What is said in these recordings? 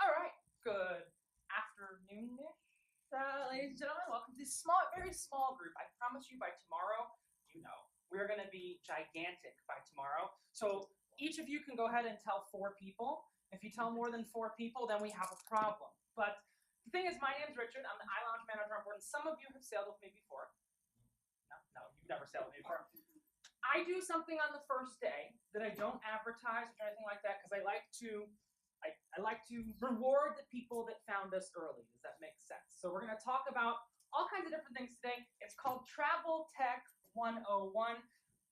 All right, good afternoon-ish, ladies and gentlemen. Welcome to this very small group. I promise you by tomorrow, we're going to be gigantic by tomorrow. So each of you can go ahead and tell 4 people. If you tell more than 4 people, then we have a problem. But the thing is, my name's Richard. I'm the iLounge manager on board, and some of you have sailed with me before. No, you've never sailed with me before. I do something on the first day that I don't advertise or anything like that because I like to reward the people that found us early. Does that make sense? So we're going to talk about all kinds of different things today. It's called Travel Tech 101,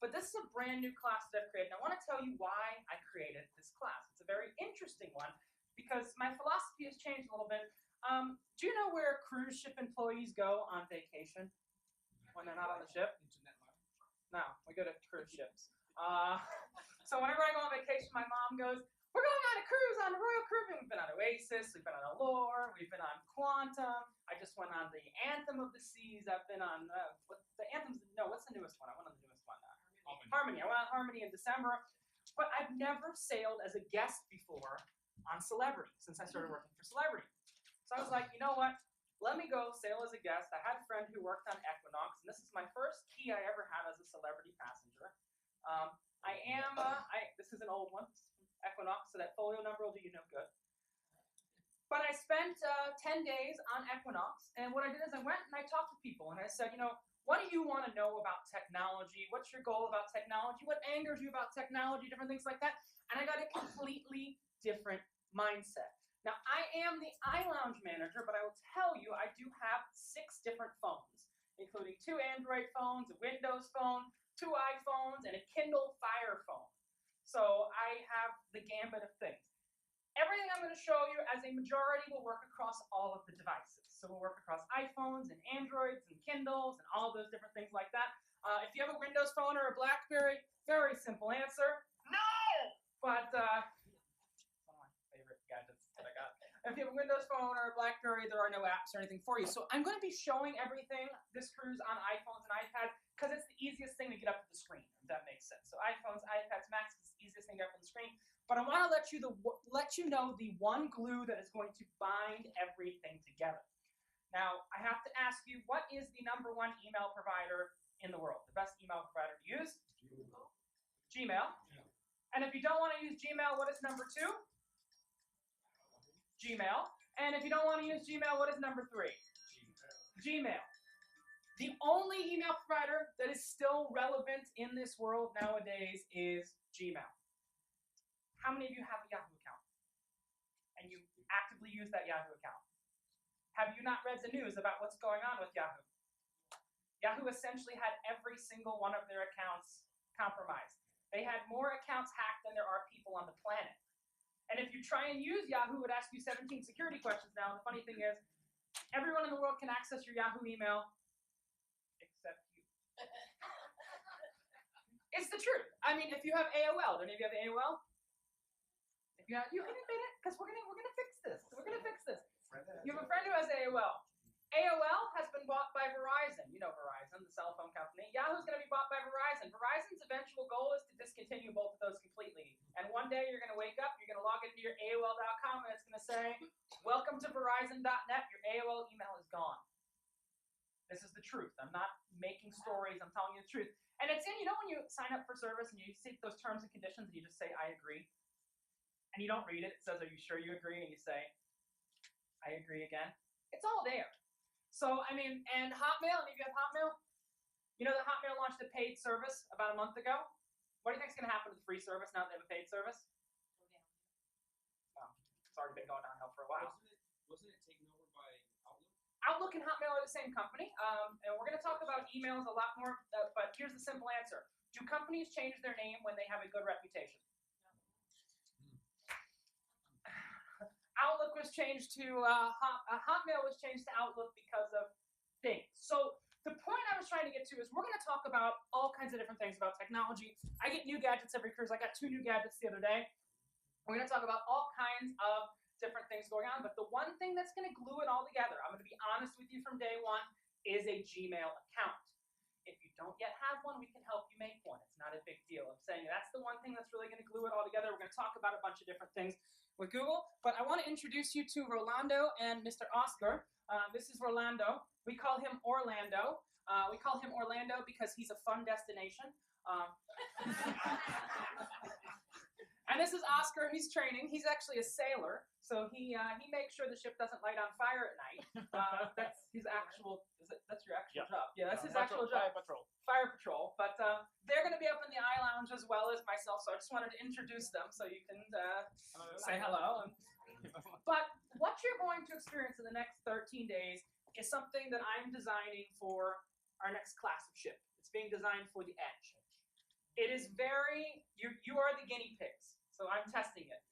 but this is a brand new class that I've created. And I want to tell you why I created this class. It's a very interesting one because my philosophy has changed a little bit. Do you know where cruise ship employees go on vacation when they're not on the ship? No, we go to cruise ships. So whenever I go on vacation, my mom goes, "We're going on a cruise on the Royal Caribbean." We've been on Oasis, we've been on Allure, we've been on Quantum. I just went on the Anthem of the Seas. I've been on, what's the newest one? I went on the newest one. Harmony. I went on Harmony in December. But I've never sailed as a guest before on Celebrity since I started working for Celebrity. So I was like, you know what? Let me go sail as a guest. I had a friend who worked on Equinox, and this is my first key I ever had as a Celebrity passenger. This is an old one, Equinox, so that folio number will do you no good. But I spent 10 days on Equinox, and what I did is I went and I talked to people, and I said, what do you want to know about technology? What's your goal about technology? What angers you about technology? Different things like that. And I got a completely different mindset. Now, I am the iLounge manager, but I will tell you I do have 6 different phones, including 2 Android phones, a Windows phone, 2 iPhones, and a Kindle Fire phone. So I have the gambit of things. Everything I'm going to show you as a majority will work across all of the devices. So we'll work across iPhones and Androids and Kindles and all those different things like that. If you have a Windows phone or a BlackBerry, very simple answer, no! But one of my favorite gadgets that I got. If you have a Windows phone or a BlackBerry, there are no apps or anything for you. So I'm going to be showing everything, this cruise, on iPhones and iPads, because it's the easiest thing to get up to the screen, if that makes sense. So iPhones, iPads, Macs is the easiest thing to get up on the screen. But I want to let you know the one glue that is going to bind everything together. Now, I have to ask you, what is the #1 email provider in the world? The best email provider to use? Gmail. Yeah. And if you don't want to use Gmail, what is number 2? Gmail. And if you don't want to use Gmail, what is number 3? Gmail. The only email provider that is still relevant in this world nowadays is Gmail. How many of you have a Yahoo account? And you actively use that Yahoo account? Have you not read the news about what's going on with Yahoo? Yahoo essentially had every single one of their accounts compromised. They had more accounts hacked than there are people on the planet. And if you try and use Yahoo, it asks you 17 security questions now. And the funny thing is, everyone in the world can access your Yahoo email except you. It's the truth. I mean, if you have AOL, do any of you have AOL? If you have, you can admit it, because we're gonna fix this. We're gonna fix this. You have a friend who has AOL. AOL has been bought by Verizon. You know Verizon, the cell phone company. Yahoo's going to be bought by Verizon. Verizon's eventual goal is to discontinue both of those completely. And one day you're going to wake up, you're going to log into your AOL.com, and it's going to say, "Welcome to Verizon.net. Your AOL email is gone." This is the truth. I'm not making stories. I'm telling you the truth. And it's in, when you sign up for service and you see those terms and conditions and you just say, "I agree." And you don't read it. It says, "Are you sure you agree?" And you say, "I agree" again. It's all there. So, I mean, and Hotmail, any of you have Hotmail? You know that Hotmail launched a paid service about a month ago? What do you think is going to happen to the free service now that they have a paid service? Well, it's already been going downhill for a while. Wasn't it taken over by Outlook? Outlook and Hotmail are the same company, and we're going to talk about emails a lot more, but here's the simple answer. Do companies change their name when they have a good reputation? Outlook was changed to, Hotmail was changed to Outlook because of things. So the point I was trying to get to is we're going to talk about all kinds of different things about technology. I get new gadgets every cruise. I got 2 new gadgets the other day. We're going to talk about all kinds of different things going on, but the one thing that's going to glue it all together, I'm going to be honest with you from day one, is a Gmail account. If you don't yet have one, we can help you make one. It's not a big deal. I'm saying that's the one thing that's really going to glue it all together. We're going to talk about a bunch of different things with Google, but I want to introduce you to Rolando and Mr. Oscar. This is Rolando. We call him Orlando. We call him Orlando because he's a fun destination. And this is Oscar. He's training. He's actually a sailor, so he makes sure the ship doesn't light on fire at night. That's his actual. That's your actual job? Yeah, that's his actual job. Fire patrol. But they're going to be up in the eye lounge as well as myself. So I just wanted to introduce them so you can say hello. But what you're going to experience in the next 13 days is something that I'm designing for our next class of ship. It's being designed for the Edge. It is you are the guinea pigs. So I'm testing it.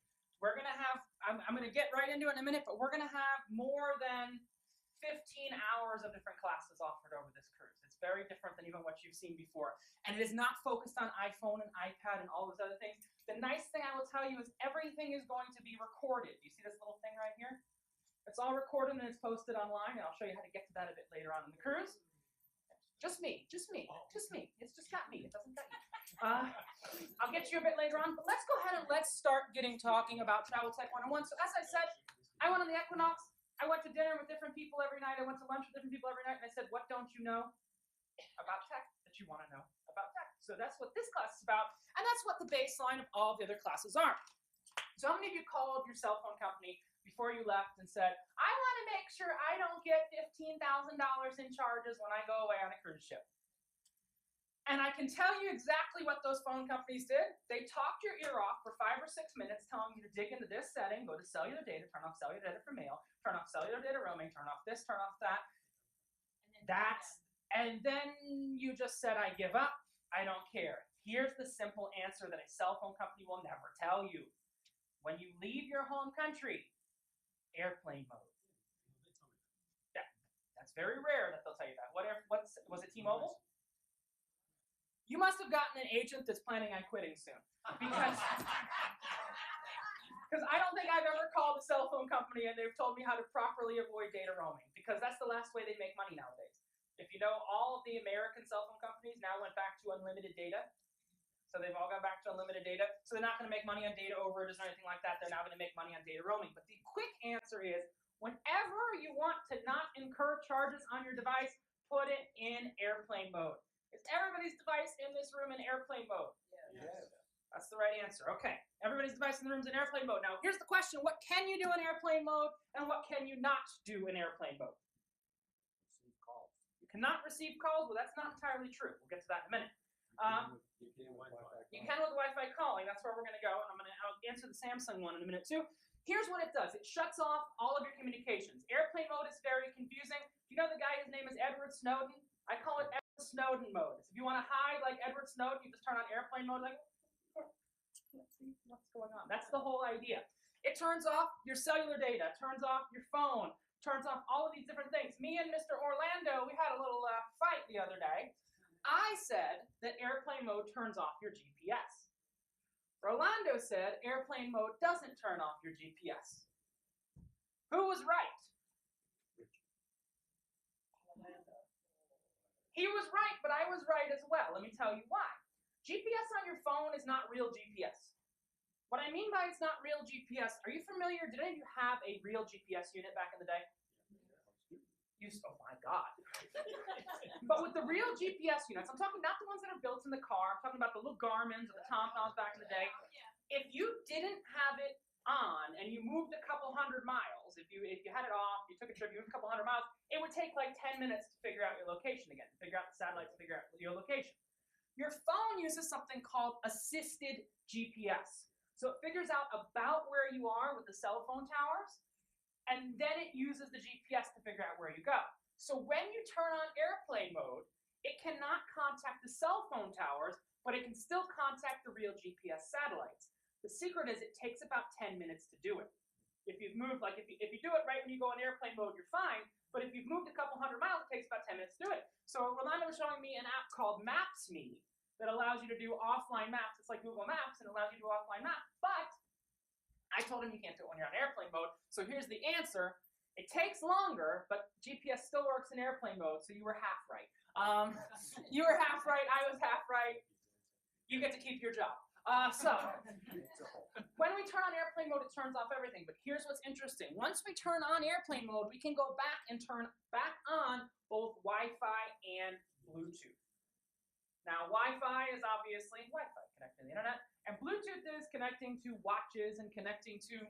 We're going to have, I'm going to get right into it in a minute, but we're going to have more than 15 hours of different classes offered over this cruise. It's very different than even what you've seen before. And it is not focused on iPhone and iPad and all those other things. The nice thing I will tell you is everything is going to be recorded. You see this little thing right here? It's all recorded and it's posted online, and I'll show you how to get to that a bit later on in the cruise. Just me. It's just got me. It doesn't got you. I'll get you a bit later on, but let's go ahead and let's start talking about Travel Tech 101. So as I said, I went on the Equinox. I went to dinner with different people every night. I went to lunch with different people every night, and I said, what don't you know about tech that you want to know about tech? So that's what this class is about, and that's what the baseline of all the other classes are. So how many of you called your cell phone company before you left and said, I want to make sure I don't get $15,000 in charges when I go away on a cruise ship? And I can tell you exactly what those phone companies did. They talked your ear off for 5 or 6 minutes, telling you to dig into this setting, go to cellular data, turn off cellular data for mail, turn off cellular data roaming, turn off this, turn off that. And then you just said, I give up. I don't care. Here's the simple answer that a cell phone company will never tell you. When you leave your home country, airplane mode. Yeah, that's very rare that they'll tell you that. Was it T-Mobile? You must have gotten an agent that's planning on quitting soon. Because I don't think I've ever called a cell phone company and they've told me how to properly avoid data roaming, because that's the last way they make money nowadays. If you know, all of the American cell phone companies now went back to unlimited data. So they've all gone back to unlimited data. So they're not going to make money on data overages or anything like that. They're now going to make money on data roaming. But the quick answer is, whenever you want to not incur charges on your device, put it in airplane mode. Is everybody's device in this room in airplane mode? Yes. That's the right answer. Okay. Everybody's device in the room is in airplane mode. Now, here's the question. What can you do in airplane mode, and what can you not do in airplane mode? Receive calls. You cannot receive calls. Well, that's not entirely true. We'll get to that in a minute. You can with Wi-Fi calling. That's where we're going to go, and I'll answer the Samsung one in a minute too. Here's what it does. It shuts off all of your communications. Airplane mode is very confusing. You know the guy, his name is Edward Snowden? I call it Edward Snowden mode. If you want to hide like Edward Snowden, you just turn on airplane mode like, let's see what's going on. That's the whole idea. It turns off your cellular data, turns off your phone, turns off all of these different things. Me and Mr. Orlando, we had a little fight the other day. I said that airplane mode turns off your GPS. Rolando said airplane mode doesn't turn off your GPS. Who was right? He was right, but I was right as well. Let me tell you why. GPS on your phone is not real GPS. What I mean by it's not real GPS, are you familiar? Did any of you have a real GPS unit back in the day? Oh my God. But with the real GPS units, I'm talking not the ones that are built in the car, I'm talking about the little Garmins or the TomToms back in the day. If you didn't have it on and you moved a couple hundred miles, if you had it off, you took a trip, you moved a couple hundred miles, it would take like 10 minutes to figure out your location again, to figure out the satellite, to figure out your location. Your phone uses something called assisted GPS. So it figures out about where you are with the cell phone towers, and then it uses the GPS to figure out where you go. So when you turn on airplane mode, it cannot contact the cell phone towers, but it can still contact the real GPS satellites. The secret is it takes about 10 minutes to do it. If you've moved, like if you do it right when you go on airplane mode, you're fine. But if you've moved a couple hundred miles, it takes about 10 minutes to do it. So Rolando was showing me an app called Maps.me that allows you to do offline maps. It's like Google Maps, and it allows you to do offline maps. But I told him you can't do it when you're on airplane mode. So here's the answer. It takes longer, but GPS still works in airplane mode, so you were half right. You were half right. I was half right. You get to keep your job. So when we turn on airplane mode, it turns off everything. But here's what's interesting. Once we turn on airplane mode, we can go back and turn back on both Wi-Fi and Bluetooth. Now, Wi-Fi is obviously Wi-Fi, connecting to the internet, and Bluetooth is connecting to watches and connecting to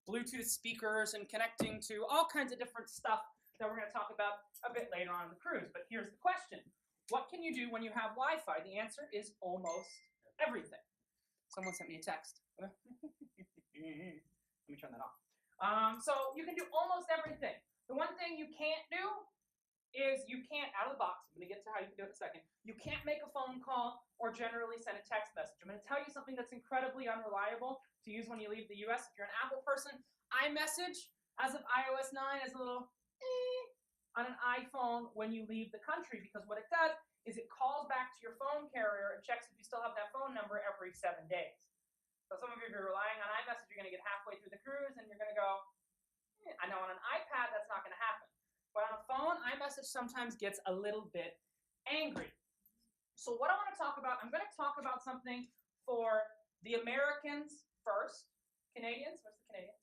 Bluetooth speakers and connecting to all kinds of different stuff that we're going to talk about a bit later on in the cruise. But here's the question. What can you do when you have Wi-Fi? The answer is almost everything. Someone sent me a text. Let me turn that off. So you can do almost everything. The one thing you can't do is you can't, out of the box, I'm going to get to how you can do it in a second, you can't make a phone call or generally send a text message. I'm going to tell you something that's incredibly unreliable to use when you leave the US. If you're an Apple person, iMessage, as of iOS 9, is a little on an iPhone when you leave the country, because what it does is it calls back to your phone carrier and checks if you still have that phone number every 7 days. So some of you, if you're relying on iMessage, you're going to get halfway through the cruise and you're going to go, I know on an iPad that's not going to happen. But on a phone, iMessage sometimes gets a little bit angry. So what I want to talk about, I'm going to talk about something for the Americans first. Canadians? What's the Canadians?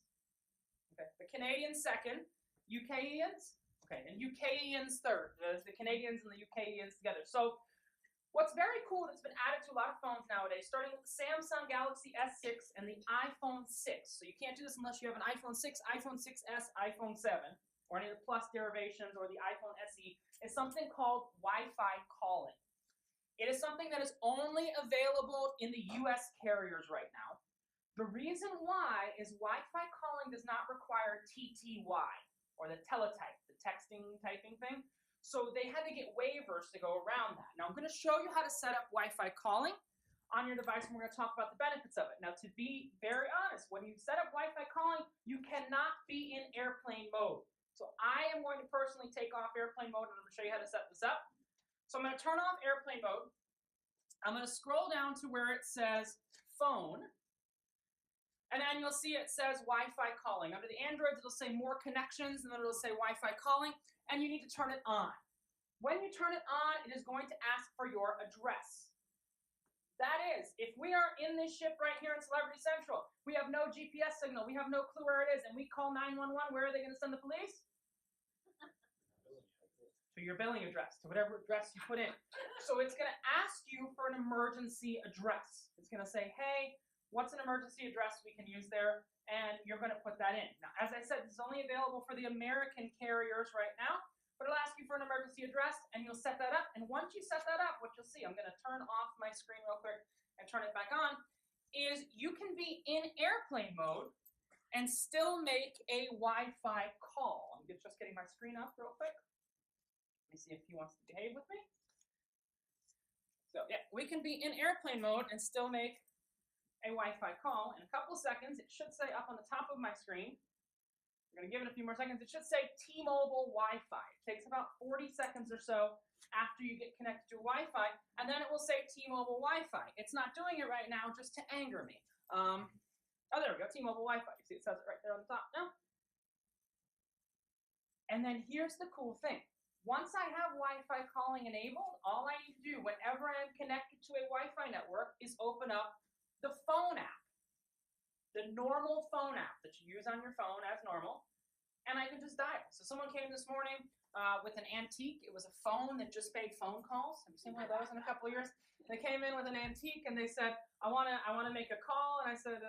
Okay. The Canadians second. UKians? Okay, and UKians third. The Canadians and the UKians together. So what's very cool that's been added to a lot of phones nowadays, starting with the Samsung Galaxy S6 and the iPhone 6. So you can't do this unless you have an iPhone 6, iPhone 6s, iPhone 7, or any of the Plus derivations, or the iPhone SE, is something called Wi-Fi calling. It is something that is only available in the US carriers right now. The reason why is Wi-Fi calling does not require TTY, or the teletype, the texting, typing thing. So they had to get waivers to go around that. Now I'm going to show you how to set up Wi-Fi calling on your device, and we're going to talk about the benefits of it. Now, to be very honest, when you set up Wi-Fi calling, you cannot be in airplane mode. So I am going to personally take off airplane mode, and I'm going to show you how to set this up. So I'm going to turn off airplane mode. I'm going to scroll down to where it says phone. And then you'll see it says Wi-Fi calling. Under the Androids, it'll say more connections, and then it'll say Wi-Fi calling, and you need to turn it on. When you turn it on, it is going to ask for your address. That is, if we are in this ship right here in Celebrity Central, we have no GPS signal, we have no clue where it is, and we call 911, where are they going to send the police? To your billing address, to whatever address you put in. So it's going to ask you for an emergency address. It's going to say, hey, what's an emergency address we can use there? And you're going to put that in. Now, as I said, this is only available for the American carriers right now, but it'll ask you for an emergency address, and you'll set that up. And once you set that up, what you'll see, I'm going to turn off my screen real quick and turn it back on, is you can be in airplane mode and still make a Wi-Fi call. I'm just getting my screen up real quick. Let me see if he wants to behave with me. So, yeah, we can be in airplane mode and still make a Wi-Fi call. In a couple of seconds, it should say up on the top of my screen, we're going to give it a few more seconds, it should say T-Mobile Wi-Fi. It takes about 40 seconds or so after you get connected to Wi-Fi, and then it will say T-Mobile Wi-Fi. It's not doing it right now just to anger me. Oh, there we go, T-Mobile Wi-Fi. You see it says it right there on the top now? And then here's the cool thing. Once I have Wi-Fi calling enabled, all I need to do whenever I'm connected to a Wi-Fi network is open up the phone app, the normal phone app that you use on your phone as normal, and I can just dial. So someone came this morning with an antique. It was a phone that just made phone calls. Have you seen one of those in a couple of years? They came in with an antique and they said, I want to make a call, and I said,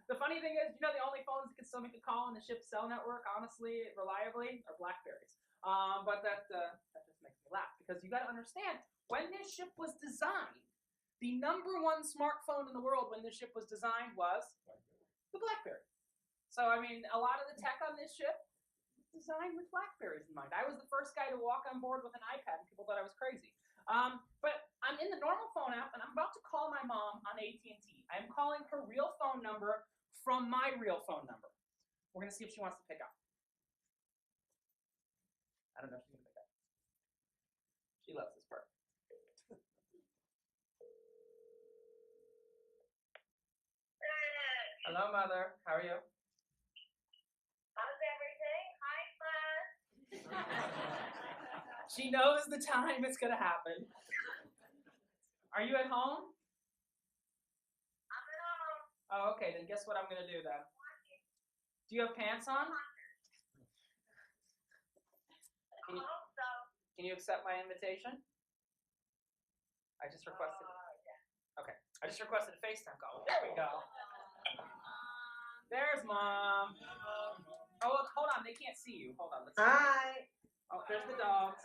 the funny thing is, you know, the only phones that can still make a call on the ship's cell network, honestly, reliably, are BlackBerries. But that just makes me laugh, because you got to understand, when this ship was designed, the #1 smartphone in the world when this ship was designed was the BlackBerry. So, I mean, a lot of the tech on this ship was designed with BlackBerries in mind. I was the first guy to walk on board with an iPad, and people thought I was crazy. But I'm in the normal phone app, and I'm about to call my mom on AT&T. I'm calling her real phone number from my real phone number. We're going to see if she wants to pick up. I don't know if she's going to pick up. She loves this part. Hello, Mother. How are you? How's everything? Hi, Class. She knows the time it's gonna happen. Are you at home? I'm at home. Oh, okay. Then guess what I'm gonna do then? Do you have pants on? Can you, I hope so. can you accept my invitation? I just requested. Yeah. Okay. I just requested a FaceTime call. There we go. There's Mom. Oh, look, hold on. They can't see you. Hold on. Let's see. Hi. Oh, there's the dogs.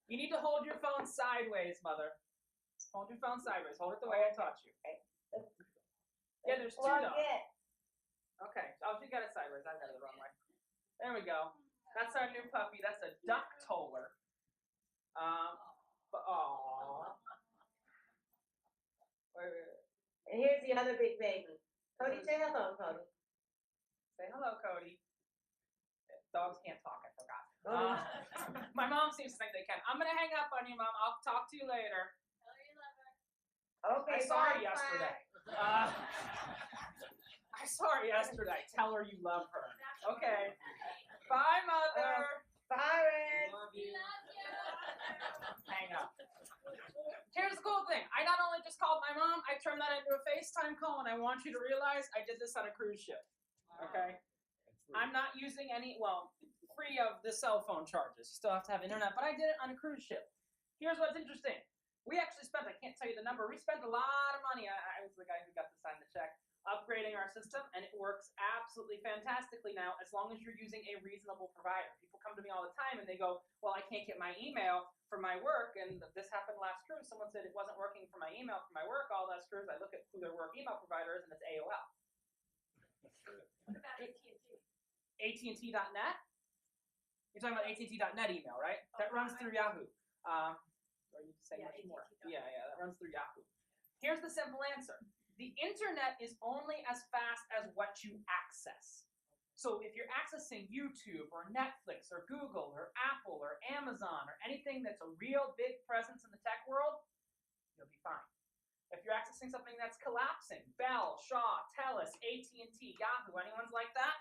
You need to hold your phone sideways, Mother. Hold your phone sideways. Hold it the way I taught you. Yeah, there's two Plug dogs. it. Okay. Oh, she got it sideways. I got it the wrong way. There we go. That's our new puppy. That's a duck toller. Aww. And here's the other big baby. Cody, say hello, Cody. Say hello, Cody. Dogs can't talk. I forgot. Cody. My mom seems to think they can. I'm gonna hang up on you, Mom. I'll talk to you later. Tell her you love her. Okay, I saw her bye, yesterday. bye. I saw her yesterday. Tell her you love her. Okay. Bye, Mother. Bye, Red. We love you. Hang up. Here's the cool thing. I not only just called my mom, I turned that into a FaceTime call, and I want you to realize I did this on a cruise ship. Okay? I'm not using any, well, free of the cell phone charges. You still have to have internet, but I did it on a cruise ship. Here's what's interesting. We actually spent, I can't tell you the number, we spent a lot of money. I was the guy who got to sign the check, upgrading our system, and it works absolutely fantastically now as long as you're using a reasonable provider. People come to me all the time and they go, well, I can't get my email for my work, and this happened last cruise. Someone said it wasn't working for my email for my work all last cruise. I look at who their work email provider is, and it's AOL. What about AT&T? AT&T.net? You're talking about AT&T.net email, right? That runs through Yahoo. Or you say Yeah, much more. AT&T.net. Yeah, that runs through Yahoo. Here's the simple answer. The internet is only as fast as what you access. So if you're accessing YouTube or Netflix or Google or Apple or Amazon or anything that's a real big presence in the tech world, you'll be fine. If you're accessing something that's collapsing, Bell, Shaw, TELUS, AT&T, Yahoo, anyone's like that?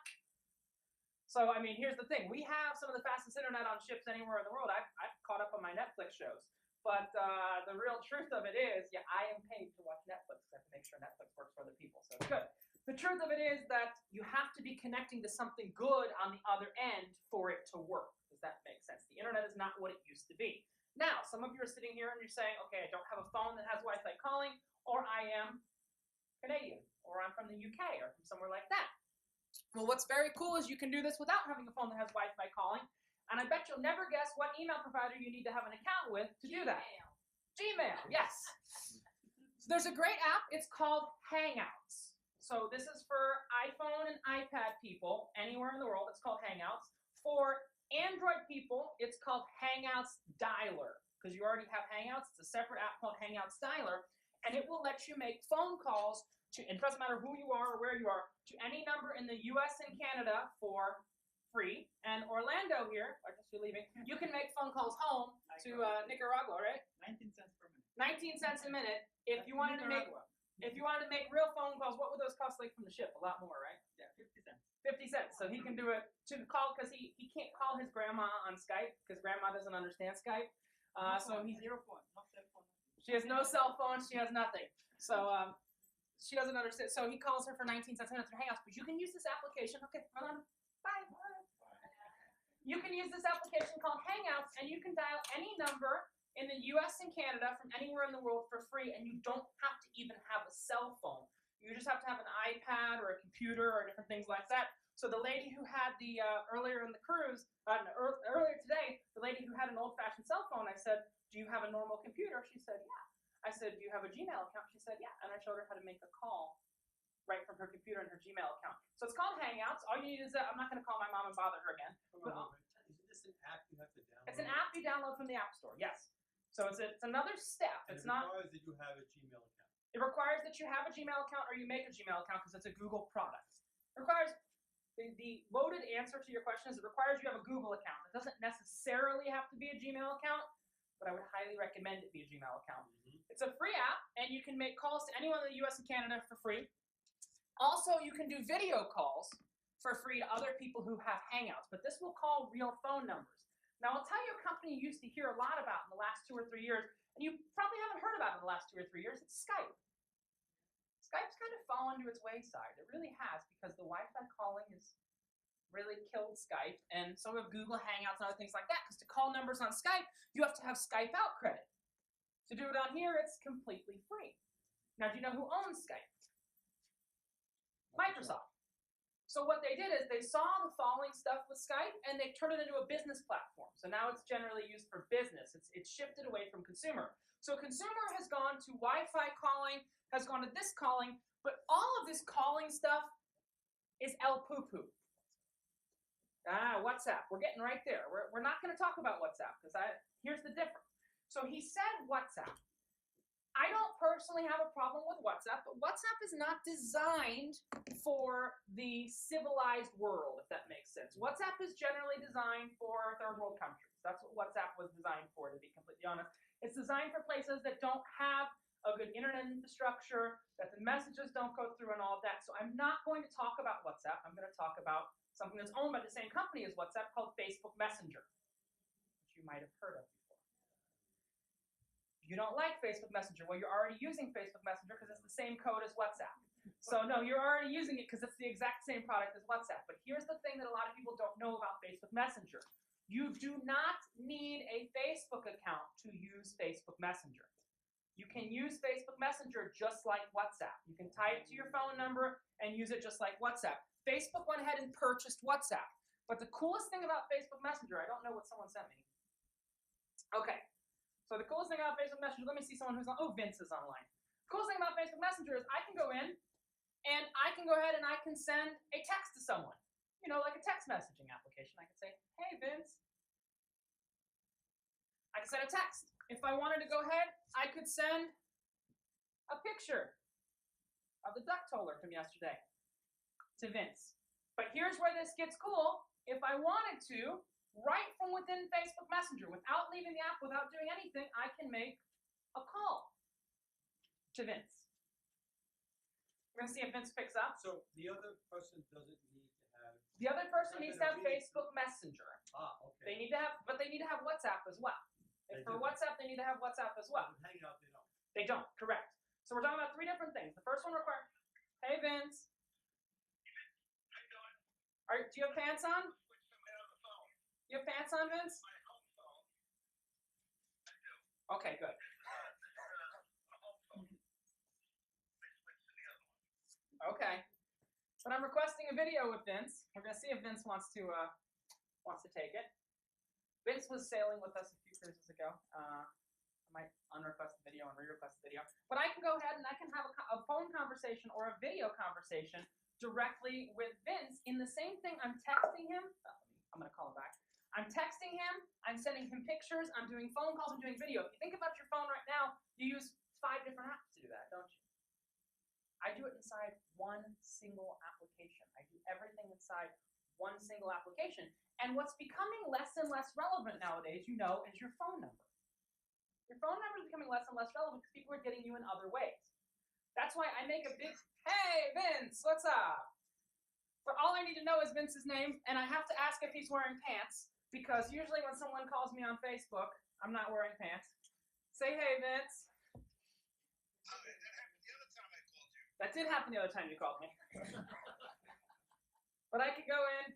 So, I mean, here's the thing. We have some of the fastest internet on ships anywhere in the world. I've caught up on my Netflix shows. But the real truth of it is, yeah, I am paid to watch Netflix. I have to make sure Netflix works for other people, so it's good. The truth of it is that you have to be connecting to something good on the other end for it to work. Does that make sense? The internet is not what it used to be. Now, some of you are sitting here and you're saying, okay, I don't have a phone that has Wi-Fi calling, or I am Canadian, or I'm from the UK, or from somewhere like that. Well, what's very cool is you can do this without having a phone that has Wi-Fi calling, and I bet you'll never guess what email provider you need to have an account with to do that. Gmail, yes. So there's a great app. It's called Hangouts. So this is for iPhone and iPad people anywhere in the world. It's called Hangouts. For Android people, it's called Hangouts Dialer, because you already have Hangouts. It's a separate app called Hangouts Dialer, and it will let you make phone calls to, it doesn't matter who you are or where you are, to any number in the US and Canada for free. And Orlando here, I guess you're leaving, you can make phone calls home to Nicaragua, right? 19 cents per minute. 19 cents a minute. If you wanted to make real phone calls, what would those cost like from the ship? A lot more, right? Yeah, 50 cents. 50 cents. So he can do it to call, because he can't call his grandma on Skype because grandma doesn't understand Skype. So he's Zero phone, no cell phone. She has no cell phone. She has nothing. So she doesn't understand. So he calls her for 19 cents a minute through Hangouts. But you can use this application. Okay, hold on. Bye. You can use this application called Hangouts, and you can dial any number in the US and Canada from anywhere in the world for free, and you don't have to even have a cell phone. You just have to have an iPad or a computer or different things like that. So the lady who had the, earlier in the cruise, earlier today, the lady who had an old-fashioned cell phone, I said, do you have a normal computer? She said, yeah. I said, do you have a Gmail account? She said, yeah. And I showed her how to make a call right from her computer and her Gmail account. So it's called Hangouts. All you need is, I'm not going to call my mom and bother her again. Hold on, isn't this an app you have to download? It's an app you download from the App Store, yes. So it's another step. And It's it not. requires that you have a Gmail account. It requires that you have a Gmail account or you make a Gmail account because it's a Google product. It requires, the loaded answer to your question is it requires you have a Google account. It doesn't necessarily have to be a Gmail account, but I would highly recommend it be a Gmail account. It's a free app, and you can make calls to anyone in the US and Canada for free. Also, you can do video calls for free to other people who have Hangouts, but this will call real phone numbers. Now, I'll tell you a company you used to hear a lot about in the last 2 or 3 years, and you probably haven't heard about it in the last 2 or 3 years. It's Skype. Skype's kind of fallen to its wayside. It really has, because the Wi-Fi calling has really killed Skype, and some of Google Hangouts and other things like that, because to call numbers on Skype, you have to have Skype out credit. To do it on here, it's completely free. Now, do you know who owns Skype? Microsoft. So what they did is they saw the falling stuff with Skype, and they turned it into a business platform. So now it's generally used for business. It's shifted away from consumer. So consumer has gone to Wi-Fi calling, has gone to this calling, but all of this calling stuff is el poo-poo. WhatsApp. We're getting right there. We're not going to talk about WhatsApp, because here's the difference. So he said WhatsApp. I don't personally have a problem with WhatsApp, but WhatsApp is not designed for the civilized world, if that makes sense. WhatsApp is generally designed for third world countries. That's what WhatsApp was designed for, to be completely honest. It's designed for places that don't have a good internet infrastructure, that the messages don't go through and all of that. So I'm not going to talk about WhatsApp. I'm going to talk about something that's owned by the same company as WhatsApp called Facebook Messenger, which you might have heard of before. You don't like Facebook Messenger. Well, you're already using Facebook Messenger because it's the same code as WhatsApp. So no, you're already using it because it's the exact same product as WhatsApp. But here's the thing that a lot of people don't know about Facebook Messenger. You do not need a Facebook account to use Facebook Messenger. You can use Facebook Messenger just like WhatsApp. You can tie it to your phone number and use it just like WhatsApp. Facebook went ahead and purchased WhatsApp. But the coolest thing about Facebook Messenger, I don't know what someone sent me. Okay, so the coolest thing about Facebook Messenger, let me see someone who's on, oh, Vince is online. The coolest thing about Facebook Messenger is I can go in and I can go ahead and I can send a text to someone. You know, like a text messaging application. I can say, hey, Vince. I can send a text. If I wanted to go ahead, I could send a picture of the duck toller from yesterday to Vince. But here's where this gets cool. If I wanted to, right from within Facebook Messenger, without leaving the app, without doing anything, I can make a call to Vince. We're going to see if Vince picks up. So the other person doesn't need to have. The other person needs to have Facebook Messenger. Okay. They need to have, but they need to have WhatsApp as well. They For do. WhatsApp, they need to have WhatsApp as well. With Hangout, they don't. They don't, correct. So we're talking about 3 different things. The first one requires, hey Vince. Do you have pants on? You have pants on, Vince? Okay, good. Okay. But I'm requesting a video with Vince. We're gonna see if Vince wants to take it. Vince was sailing with us a few cruises ago. I might unrequest the video and re-request the video. But I can go ahead and I can have a phone conversation or a video conversation directly with Vince in the same thing. I'm texting him. I'm going to call him back. I'm texting him. I'm sending him pictures. I'm doing phone calls. I'm doing video. If you think about your phone right now, you use 5 different apps to do that, don't you? I do it inside one single application. I do everything inside one single application. And what's becoming less and less relevant nowadays, you know, is your phone number. Your phone number is becoming less and less relevant because people are getting you in other ways. That's why I make a big, hey, Vince, what's up? But all I need to know is Vince's name, and I have to ask if he's wearing pants, because usually when someone calls me on Facebook, I'm not wearing pants. Say, hey, Vince. That did happen the other time you called me. But I could go in.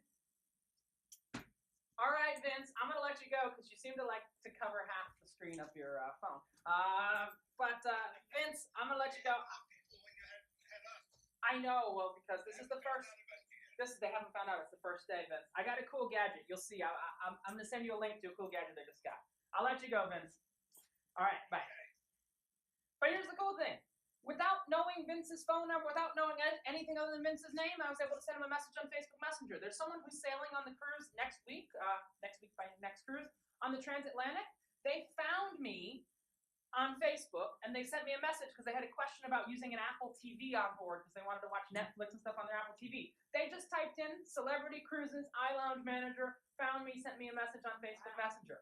All right, Vince, I'm going to let you go because you seem to like to cover half the screen of your phone. Vince, I'm going to let you go. I know, well, because this is the first. They haven't found out. It's the first day, Vince. I got a cool gadget. You'll see. I'm going to send you a link to a cool gadget I just got. I'll let you go, Vince. All right, bye. But here's the cool thing. Without knowing Vince's phone number, without knowing anything other than Vince's name, I was able to send him a message on Facebook Messenger. There's someone who's sailing on the cruise next week by next cruise, on the transatlantic. They found me on Facebook, and they sent me a message because they had a question about using an Apple TV on board because they wanted to watch Netflix and stuff on their Apple TV. They just typed in Celebrity Cruises, iLounge Manager, found me, sent me a message on Facebook Messenger.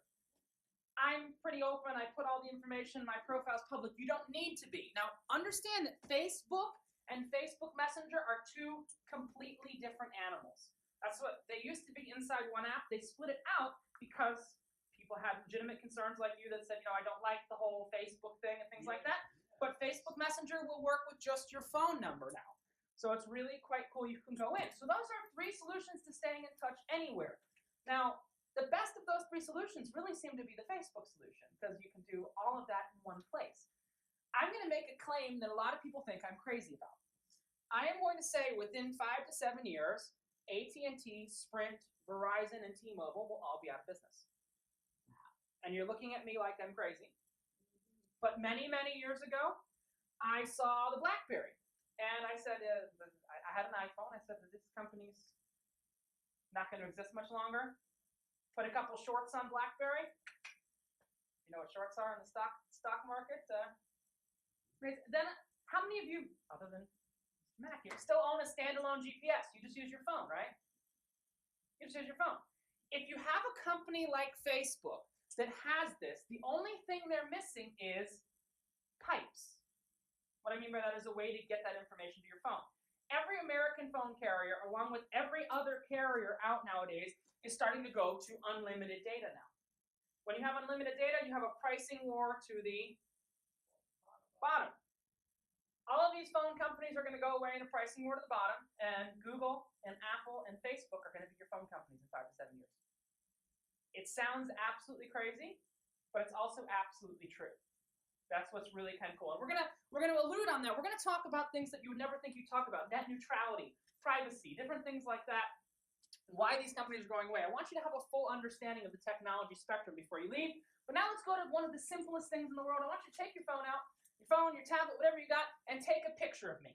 I'm pretty open. I put all the information. My profile's public. You don't need to be. Now, understand that Facebook and Facebook Messenger are 2 completely different animals. That's what they used to be inside one app. They split it out because People had legitimate concerns like you that said, I don't like the whole Facebook thing and things like that. But Facebook Messenger will work with just your phone number now. So it's really quite cool. You can go in. So those are 3 solutions to staying in touch anywhere. Now, the best of those 3 solutions really seem to be the Facebook solution because you can do all of that in one place. I'm going to make a claim that a lot of people think I'm crazy about. I am going to say within 5 to 7 years, AT&T, Sprint, Verizon, and T-Mobile will all be out of business. And you're looking at me like I'm crazy. But many, many years ago, I saw the BlackBerry. And I said, I had an iPhone. I said, this company's not going to exist much longer. Put a couple shorts on BlackBerry. You know what shorts are in the stock market? Then how many of you, other than Mac, you still own a standalone GPS? You just use your phone, right? You just use your phone. If you have a company like Facebook that has this, the only thing they're missing is pipes. What I mean by that is a way to get that information to your phone. Every American phone carrier, along with every other carrier out nowadays, is starting to go to unlimited data now. When you have unlimited data, you have a pricing war to the bottom. All of these phone companies are going to go away in a pricing war to the bottom, and Google and Apple and Facebook are going to be your phone companies in 5 to 7 years. It sounds absolutely crazy, but it's also absolutely true. That's what's really kind of cool. And we're gonna allude on that. We're gonna talk about things that you would never think you'd talk about: net neutrality, privacy, different things like that. Why these companies are going away. I want you to have a full understanding of the technology spectrum before you leave. But now let's go to one of the simplest things in the world. I want you to take your phone out, your tablet, whatever you got, and take a picture of me.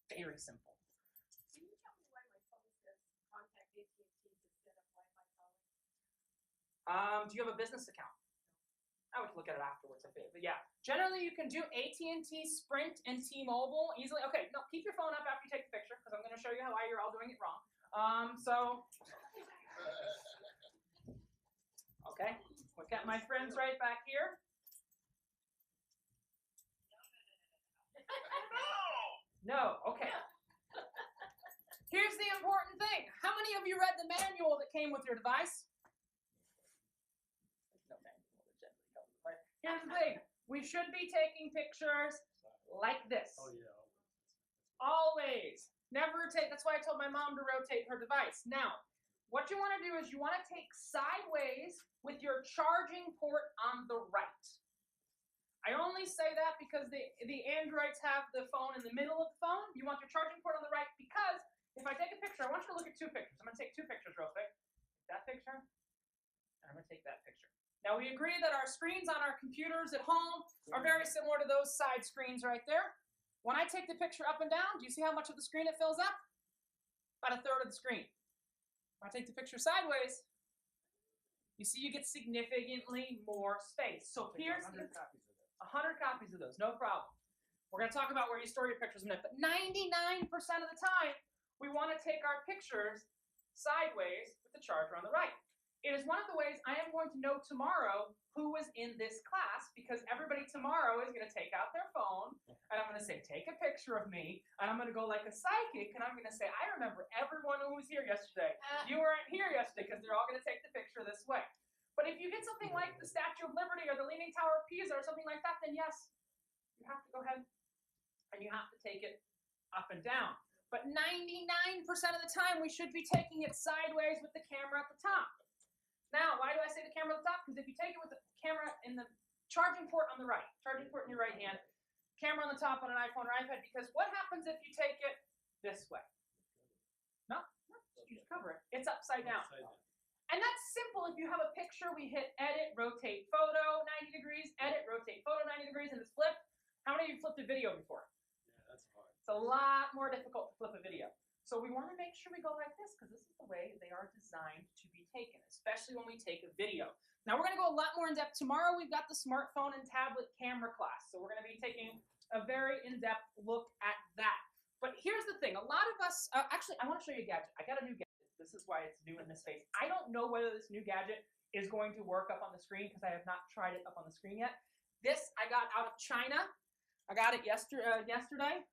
Very simple. Can you tell me why my phone says contact AT&T instead of Wi-Fi calling? Do you have a business account? I would look at it afterwards if it, but yeah. Generally, you can do AT&T, Sprint, and T-Mobile easily. Okay, no, keep your phone up after you take the picture because I'm going to show you how you're all doing it wrong. Okay, we've got my friends right back here. No, okay. Here's the important thing. How many of you read the manual that came with your device? Here's the thing. We should be taking pictures like this. Oh, yeah. Always. Never take, that's why I told my mom to rotate her device. Now, what you want to do is you want to take sideways with your charging port on the right. I only say that because the Androids have the phone in the middle of the phone. You want your charging port on the right because if I take a picture, I want you to look at 2 pictures. I'm going to take 2 pictures real quick. That picture, and I'm going to take that picture. Now, we agree that our screens on our computers at home are very similar to those side screens right there. When I take the picture up and down, do you see how much of the screen it fills up? About 1/3 of the screen. When I take the picture sideways, you see you get significantly more space. So here's 100 copies of this. 100 copies of those, no problem. We're going to talk about where you store your pictures in a minute, but 99% of the time, we want to take our pictures sideways with the charger on the right. It is one of the ways I am going to know tomorrow who was in this class because everybody tomorrow is going to take out their phone and I'm going to say, take a picture of me, and I'm going to go like a psychic and I'm going to say, I remember everyone who was here yesterday. You weren't here yesterday because they're all going to take the picture this way. But if you get something like the Statue of Liberty or the Leaning Tower of Pisa or something like that, then yes, you have to go ahead and you have to take it up and down. But 99% of the time, we should be taking it sideways with the camera at the top. Now, why do I say the camera at the top? Because if you take it with the camera in the charging port on the right, charging port in your right hand, camera on the top on an iPhone or iPad, because what happens if you take it this way? No, you just cover it. It's upside down. And that's simple. If you have a picture, we hit edit, rotate photo 90 degrees, edit, rotate photo 90 degrees, and it's flipped. How many of you flipped a video before? Yeah, that's hard. It's a lot more difficult to flip a video. So we want to make sure we go like this because this is the way they are designed to be taken, especially when we take a video. Now we're going to go a lot more in depth. Tomorrow we've got the smartphone and tablet camera class. So we're going to be taking a very in-depth look at that. But here's the thing. A lot of us, actually, I want to show you a gadget. I got a new gadget. This is why it's new in this space. I don't know whether this new gadget is going to work up on the screen because I have not tried it up on the screen yet. This I got out of China. I got it yesterday.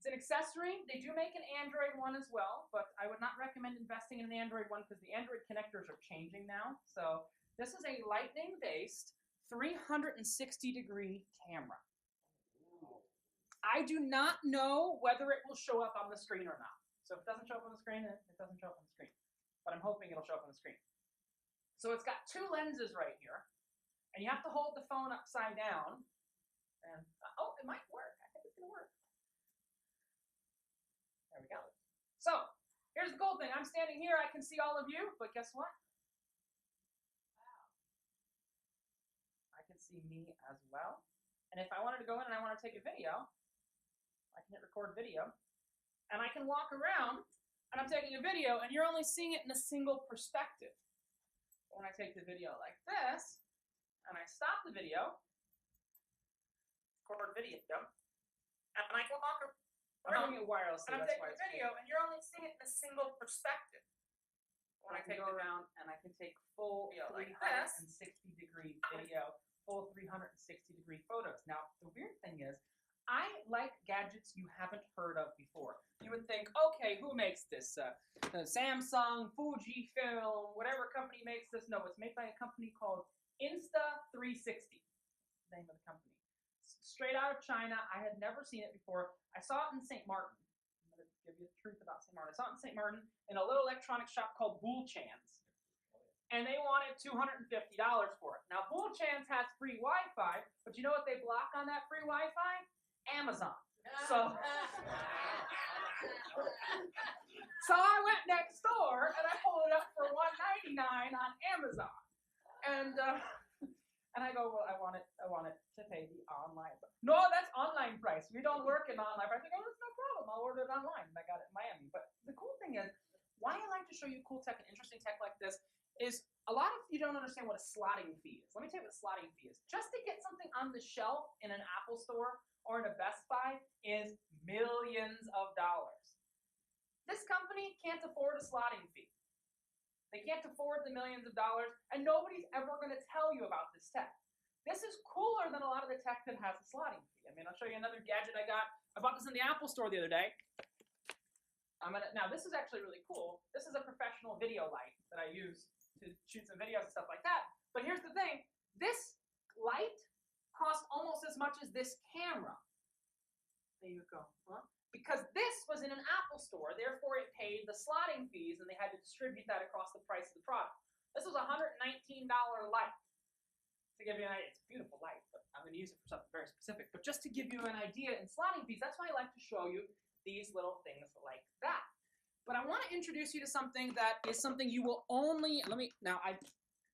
It's an accessory. They do make an Android one as well, but I would not recommend investing in an Android one because the Android connectors are changing now. So this is a lightning-based 360-degree camera. I do not know whether it will show up on the screen or not. So if it doesn't show up on the screen, it doesn't show up on the screen. But I'm hoping it'll show up on the screen. So it's got two lenses right here. And you have to hold the phone upside down. And, oh, it might work. I think it's going to work. There we go. So, here's the cool thing. I'm standing here. I can see all of you. But guess what? Wow. I can see me as well. And if I wanted to go in and I want to take a video, I can hit record video. And I can walk around, and I'm taking a video, and you're only seeing it in a single perspective. But when I take the video like this, and I stop the video, record video, and I can walk around. I'm doing it wirelessly, and I'm taking the video, and you're only seeing it in a single perspective. When I can go around, and I can take full 360-degree video, full 360-degree photos. Now, the weird thing is, I like gadgets you haven't heard of before. You would think, okay, who makes this? Samsung, Fujifilm, whatever company makes this. No, it's made by a company called Insta360. The name of the company. Straight out of China. I had never seen it before. I saw it in St. Martin. I'm going to give you the truth about St. Martin. I saw it in St. Martin in a little electronics shop called Bullchans. And they wanted $250 for it. Now, Bullchans has free Wi-Fi, but you know what they block on that free Wi-Fi? Amazon. So I went next door and I pulled it up for $199 on Amazon. And I go, well, I want it to pay the online. No, that's online price. We don't work in online price. I go, that's no problem. I'll order it online. And I got it in Miami. But the cool thing is, why I like to show you cool tech and interesting tech like this is a lot of you don't understand what a slotting fee is. Let me tell you what a slotting fee is. Just to get something on the shelf in an Apple store or in a Best Buy is millions of dollars. This company can't afford a slotting fee. They can't afford the millions of dollars, and nobody's ever going to tell you about this tech. This is cooler than a lot of the tech that has a slotting fee. I mean, I'll show you another gadget I got. I bought this in the Apple store the other day. Now, this is actually really cool. This is a professional video light that I use to shoot some videos and stuff like that. But here's the thing. This light cost almost as much as this camera. There you go. Huh? Because this was in an Apple store, therefore it paid the slotting fees, and they had to distribute that across the price of the product. This was a $119 light. To give you an idea, it's a beautiful light, but I'm going to use it for something very specific. But just to give you an idea in slotting fees, that's why I like to show you these little things like that. But I want to introduce you to something that is something you will only,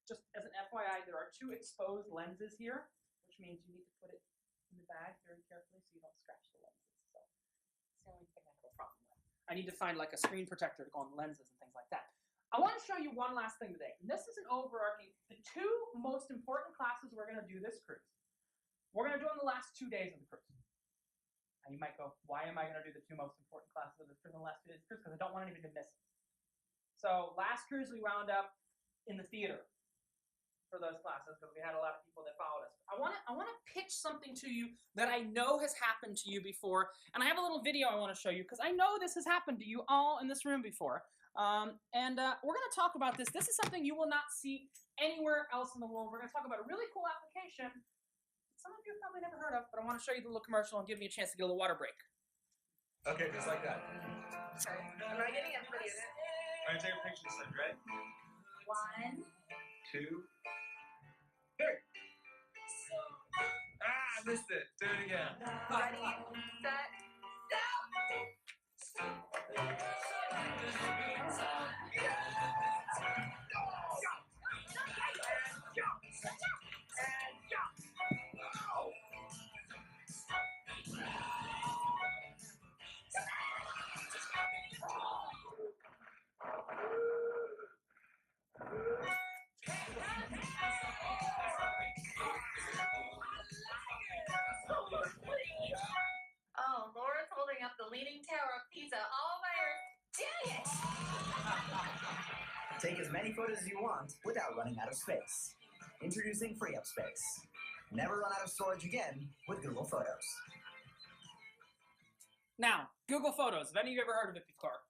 just as an FYI, there are two exposed lenses here, which means you need to put it in the bag very carefully so you don't scratch the lenses. So it's the only thing I have a problem with. I need to find like a screen protector to go on lenses and things like that. I want to show you one last thing today. And this is an overarching, the two most important classes we're going to do this cruise. We're going to do on the last 2 days of the cruise. And you might go, why am I going to do the two most important classes of the cruise on the last 2 days of the cruise? Because I don't want anybody to miss it. So last cruise we wound up in the theater for those classes because we had a lot of people that followed us. I want to pitch something to you that I know has happened to you before, and I have a little video I want to show you because I know this has happened to you all in this room before. We're going to talk about this. This is something you will not see anywhere else in the world. We're going to talk about a really cool application some of you have probably never heard of, but I want to show you the little commercial and give me a chance to get a little water break. Okay, just like that. Okay. Am I getting everybody in it? All right, take a picture this time, right? 1, 2, 3. Ah, I missed it. Do it again. ready, set, Oh, Laura's holding up the Leaning Tower of Pisa all by her. Dang it! Take as many photos as you want without running out of space. Introducing Free Up Space. Never run out of storage again with Google Photos. Now, Google Photos. Have any of you ever heard of it before?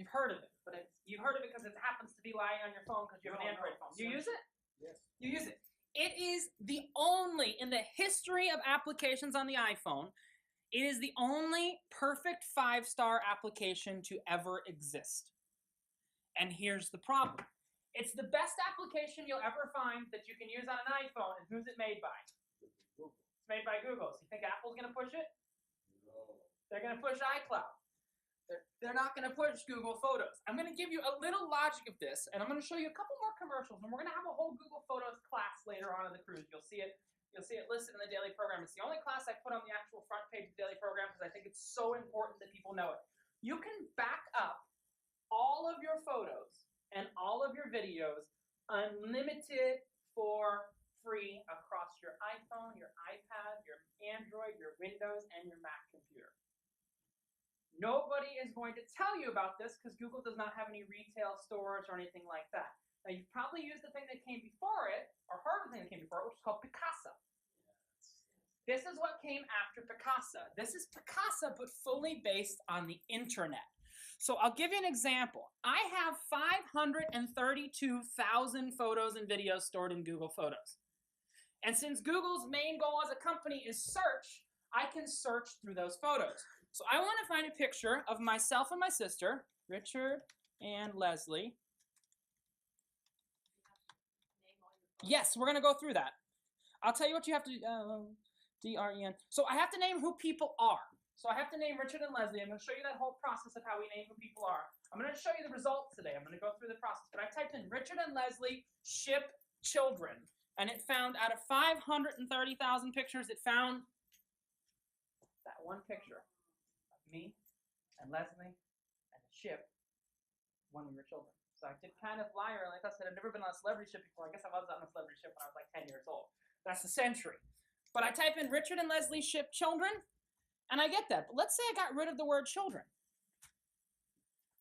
You've heard of it, but you've heard of it because it happens to be lying on your phone because you have an No, Android no, phone. You use it? Yes. You use it. It is the only, in the history of applications on the iPhone, it is the only perfect 5-star application to ever exist. And here's the problem. It's the best application you'll ever find that you can use on an iPhone, and who's it made by? Google. It's made by Google. So you think Apple's going to push it? No. They're going to push iCloud. They're not going to push Google Photos. I'm going to give you a little logic of this, and I'm going to show you a couple more commercials, and we're going to have a whole Google Photos class later on in the cruise. You'll see it listed in the daily program. It's the only class I put on the actual front page of the daily program because I think it's so important that people know it. You can back up all of your photos and all of your videos unlimited for free across your iPhone, your iPad, your Android, your Windows, and your Mac computer. Nobody is going to tell you about this because Google does not have any retail stores or anything like that. Now, you've probably used the thing that came before it, or heard of the thing that came before it, which is called Picasa. This is what came after Picasa. This is Picasa, but fully based on the internet. So I'll give you an example. I have 532,000 photos and videos stored in Google Photos. And since Google's main goal as a company is search, I can search through those photos. So I want to find a picture of myself and my sister, Richard and Leslie. Yes, we're going to go through that. I'll tell you what you have to D-R-E-N. So I have to name who people are. So I have to name Richard and Leslie. I'm going to show you that whole process of how we name who people are. I'm going to show you the results today. I'm going to go through the process. But I typed in Richard and Leslie ship children. And it found out of 530,000 pictures, it found that one picture of me and Leslie and the ship when we were children. So I did kind of lie, like I said, I've never been on a celebrity ship before. I guess I was on a celebrity ship when I was like 10 years old. That's the century. But I type in Richard and Leslie ship children, and I get that. But let's say I got rid of the word children.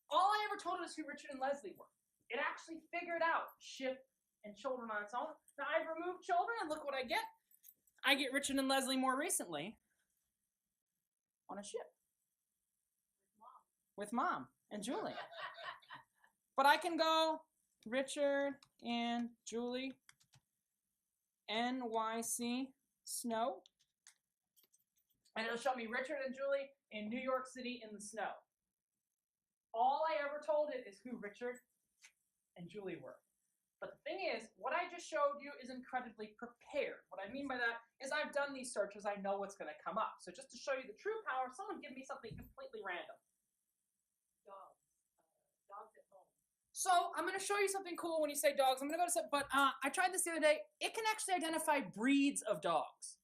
All I ever told it is who Richard and Leslie were. It actually figured out ship and children on its own. Now I've removed children, and look what I get. I get Richard and Leslie more recently on a ship. With Mom and Julie. But I can go Richard and Julie, NYC, snow. And it'll show me Richard and Julie in New York City in the snow. All I ever told it is who Richard and Julie were. But the thing is, what I just showed you is incredibly prepared. What I mean by that is I've done these searches. I know what's going to come up. So just to show you the true power, someone give me something completely random. Dogs. Dogs at home. So I'm going to show you something cool when you say dogs. I'm going to go to some, but I tried this the other day. It can actually identify breeds of dogs.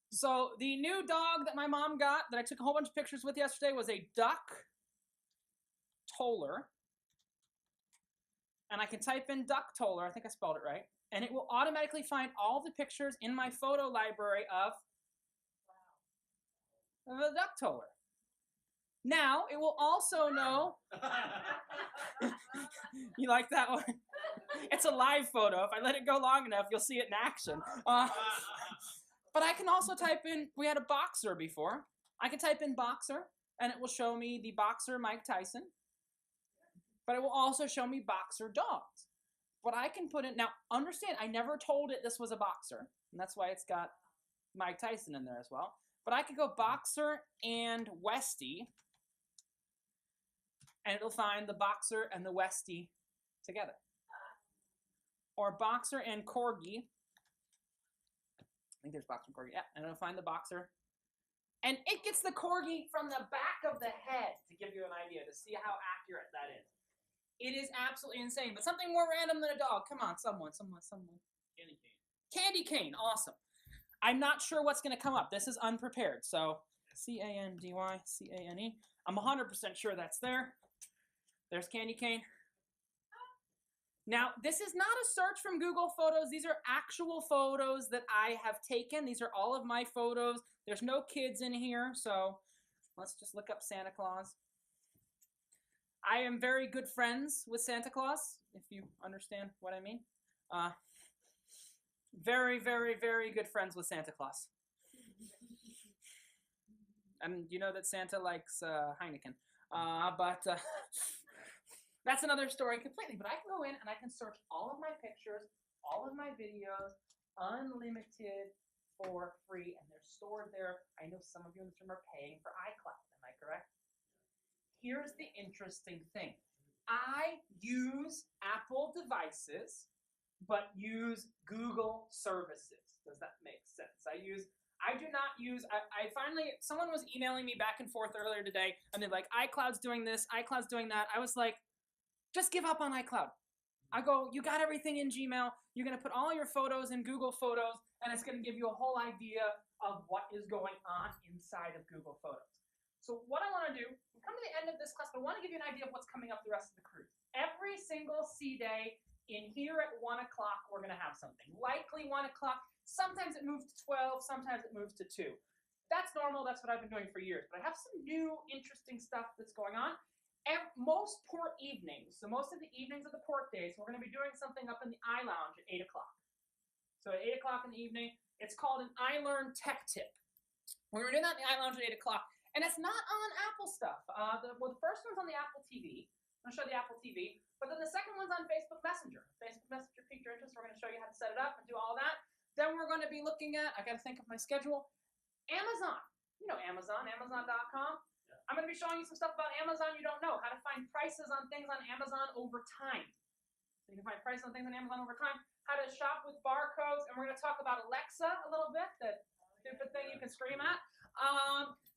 So the new dog that my mom got that I took a whole bunch of pictures with yesterday was a Duck Toller. And I can type in Duck Toller, I think I spelled it right, and it will automatically find all the pictures in my photo library of the Duck Toller. Now, it will also know, you like that one? It's a live photo. If I let it go long enough, you'll see it in action. But I can also type in, we had a boxer before. I can type in boxer, and it will show me the boxer Mike Tyson. But it will also show me boxer dogs. But I can put in, now understand, I never told it this was a boxer, and that's why it's got Mike Tyson in there as well. But I could go boxer and Westie, and it'll find the boxer and the Westie together. Or boxer and corgi. I think there's boxer and corgi. Yeah, and it'll find the boxer. And it gets the corgi from the back of the head to give you an idea, to see how accurate that is. It is absolutely insane. But something more random than a dog. Come on, someone. Candy cane. Candy cane, awesome. I'm not sure what's going to come up. This is unprepared. So, C-A-N-D-Y-C-A-N-E. I'm 100% sure that's there. There's candy cane. Now, this is not a search from Google Photos. These are actual photos that I have taken. These are all of my photos. There's no kids in here, so let's just look up Santa Claus. I am very good friends with Santa Claus, if you understand what I mean. Very, very, very good friends with Santa Claus. And you know that Santa likes Heineken. But that's another story completely. But I can go in and I can search all of my pictures, all of my videos, unlimited for free, and they're stored there. I know some of you in this room are paying for iCloud. Am I correct? Here's the interesting thing. I use Apple devices, but use Google services. Does that make sense? I do not use, I finally, someone was emailing me back and forth earlier today, and they're like, iCloud's doing this, iCloud's doing that. I was like, just give up on iCloud. I go, you got everything in Gmail, you're gonna put all your photos in Google Photos, and it's gonna give you a whole idea of what is going on inside of Google Photos. So what I wanna do, we come to the end of this class, but I wanna give you an idea of what's coming up the rest of the cruise. Every single C day, in here at 1 o'clock, we're gonna have something. Likely 1 o'clock, sometimes it moves to 12, sometimes it moves to 2. That's normal, that's what I've been doing for years. But I have some new, interesting stuff that's going on. Most port evenings, so most of the evenings of the port days, we're gonna be doing something up in the iLounge at 8 o'clock. So at 8 o'clock in the evening, it's called an iLearn Tech Tip. We're gonna do that in the iLounge at 8 o'clock. And it's not on Apple stuff. The first one's on the Apple TV. I'm gonna show the Apple TV. But then the second one's on Facebook Messenger. Facebook Messenger piqued your interest. We're gonna show you how to set it up and do all that. Then we're gonna be looking at, I gotta think of my schedule, Amazon. You know Amazon, Amazon.com. I'm gonna be showing you some stuff about Amazon you don't know. How to find prices on things on Amazon over time. So you can find prices on things on Amazon over time. How to shop with barcodes. And we're gonna talk about Alexa a little bit, that stupid thing you can scream at.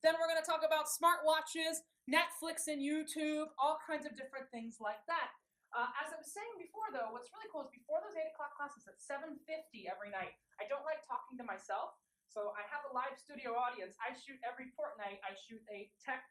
Then we're gonna talk about smartwatches, Netflix and YouTube, all kinds of different things like that. As I was saying before, though, what's really cool is before those 8 o'clock classes at 7:50 every night, I don't like talking to myself, so I have a live studio audience. I shoot every fortnight, I shoot a tech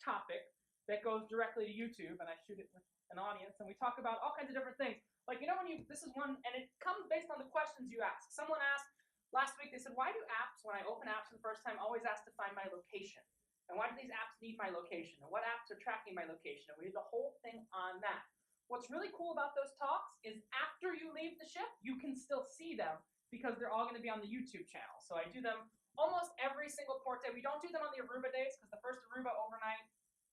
topic that goes directly to YouTube, and I shoot it with an audience, and we talk about all kinds of different things. Like, you know, this is one, and it comes based on the questions you ask. Someone asked last week, they said, why do apps, when I open apps for the first time, always ask to find my location? And why do these apps need my location? And what apps are tracking my location? And we did the whole thing on that. What's really cool about those talks is after you leave the ship, you can still see them because they're all going to be on the YouTube channel. So I do them almost every single port day. We don't do them on the Aruba days because the first Aruba overnight,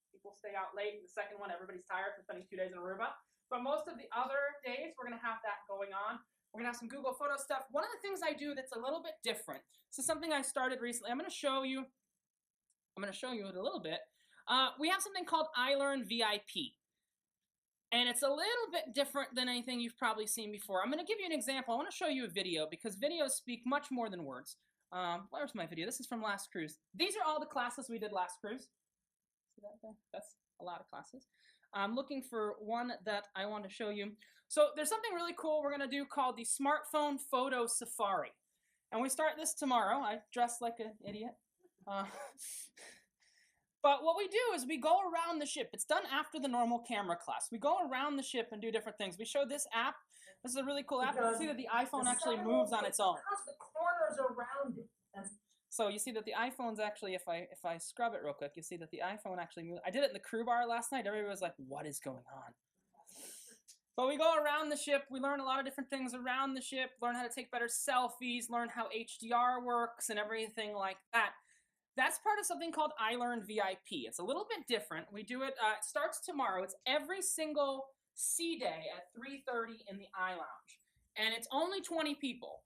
people stay out late. The second one, everybody's tired from spending 2 days in Aruba. But most of the other days, we're going to have that going on. We're going to have some Google Photo stuff. One of the things I do that's a little bit different, this is something I started recently. I'm going to show you it a little bit. We have something called iLearn VIP. And it's a little bit different than anything you've probably seen before. I'm going to give you an example. I want to show you a video because videos speak much more than words. Where's my video? This is from last cruise. These are all the classes we did last cruise. See that there? That's a lot of classes. I'm looking for one that I want to show you. So there's something really cool we're going to do called the Smartphone Photo Safari. And we start this tomorrow. I dress like an idiot. But what we do is we go around the ship. It's done after the normal camera class. We go around the ship and do different things. We show this app. This is a really cool app. You can see that the iPhone actually moves on its own. Because the corners around it. So you see that the iPhone's actually, if I scrub it real quick, you see that the iPhone actually moves. I did it in the crew bar last night. Everybody was like, what is going on? But we go around the ship. We learn a lot of different things around the ship, learn how to take better selfies, learn how HDR works and everything like that. That's part of something called iLearn VIP. It's a little bit different. We do it, it starts tomorrow. It's every single C day at 3:30 in the iLounge. And it's only 20 people.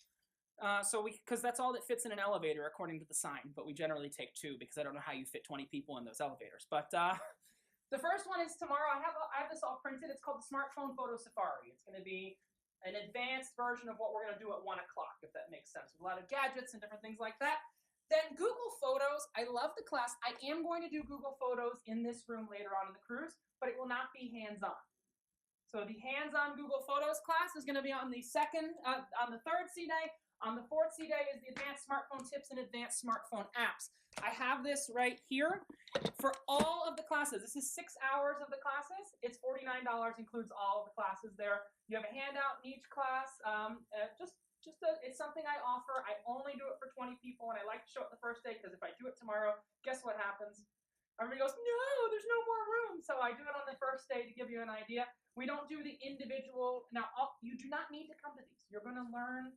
Because that's all that fits in an elevator according to the sign, but we generally take 2 because I don't know how you fit 20 people in those elevators. But the first one is tomorrow. I have this all printed. It's called the Smartphone Photo Safari. It's going to be an advanced version of what we're going to do at 1 o'clock, if that makes sense. With a lot of gadgets and different things like that. Then Google Photos, I love the class. I am going to do Google Photos in this room later on in the cruise, but it will not be hands-on. So the hands-on Google Photos class is going to be on the third C day. On the fourth C day is the advanced smartphone tips and advanced smartphone apps. I have this right here for all of the classes. This is 6 hours of the classes. It's $49, includes all of the classes there. You have a handout in each class. It's something I offer. I only do it for 20 people, and I like to show it the first day because if I do it tomorrow, guess what happens? Everybody goes, no, there's no more room. So I do it on the first day to give you an idea. We don't do the individual. Now, you do not need to come to these. You're going to learn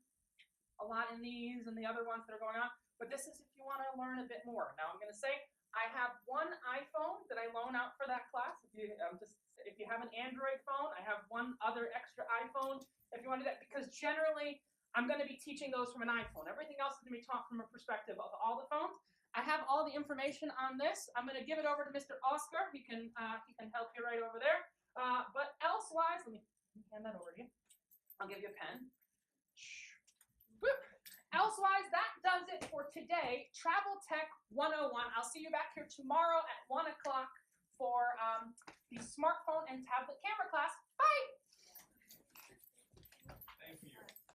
a lot in these and the other ones that are going on, but this is if you want to learn a bit more. Now, I'm going to say I have one iPhone that I loan out for that class. If you have an Android phone, I have one other extra iPhone. If you want to do that, because generally I'm going to be teaching those from an iPhone. Everything else is going to be taught from a perspective of all the phones. I have all the information on this. I'm going to give it over to Mr. Oscar. He can help you right over there. But elsewise, let me hand that over to you. I'll give you a pen. Whoop. Elsewise, that does it for today. Travel Tech 101. I'll see you back here tomorrow at 1 o'clock for the smartphone and tablet camera class.